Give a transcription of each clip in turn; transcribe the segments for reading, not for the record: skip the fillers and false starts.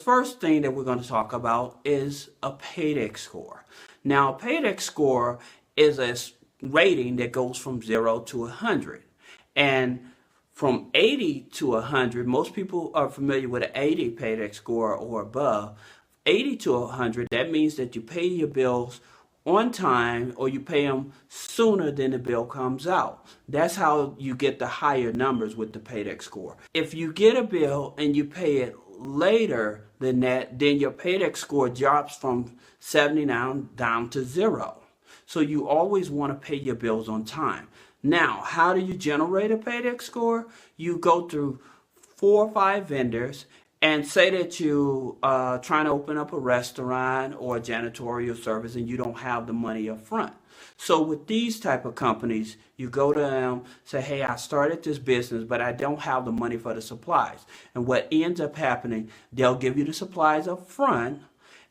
first thing that we're going to talk about is a paydex score. Now, a paydex score is a rating that goes from 0 to 100. And from 80 to 100, most people are familiar with an 80 paydex score or above. 80 to 100, that means that you pay your bills on time or you pay them sooner than the bill comes out. That's how you get the higher numbers with the paydex score. If you get a bill and you pay it later than that, then your paydex score drops from 79 down to 0. So you always want to pay your bills on time. Now, how do you generate a paydex score? You go through 4 or 5 vendors and say that you trying to open up a restaurant or a janitorial service and you don't have the money up front. So with these type of companies, you go to them, say, hey, I started this business, but I don't have the money for the supplies. And what ends up happening, they'll give you the supplies up front,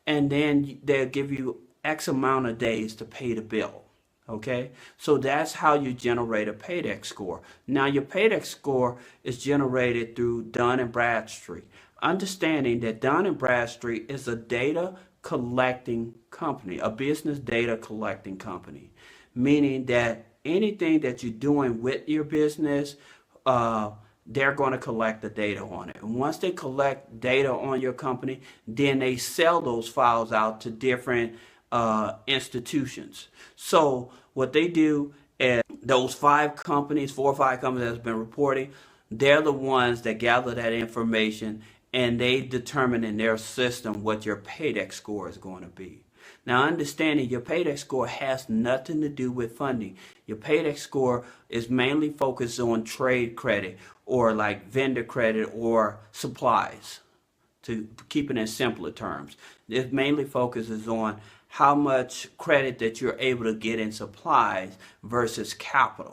and then they'll give you X amount of days to pay the bill. Okay, so that's how you generate a paydex score. Now, your paydex score is generated through Dun & Bradstreet. Understanding that Dun & Bradstreet is a data collecting company, a business data collecting company, meaning that anything that you're doing with your business, they're going to collect the data on it. And once they collect data on your company, then they sell those files out to different institutions. So what they do is those 5 companies, 4 or 5 companies that's been reporting, they're the ones that gather that information and they determine in their system what your paydex score is going to be. Now, understanding your paydex score has nothing to do with funding. Your paydex score is mainly focused on trade credit or like vendor credit or supplies, to keep it in simpler terms. It mainly focuses on how much credit that you're able to get in supplies versus capital.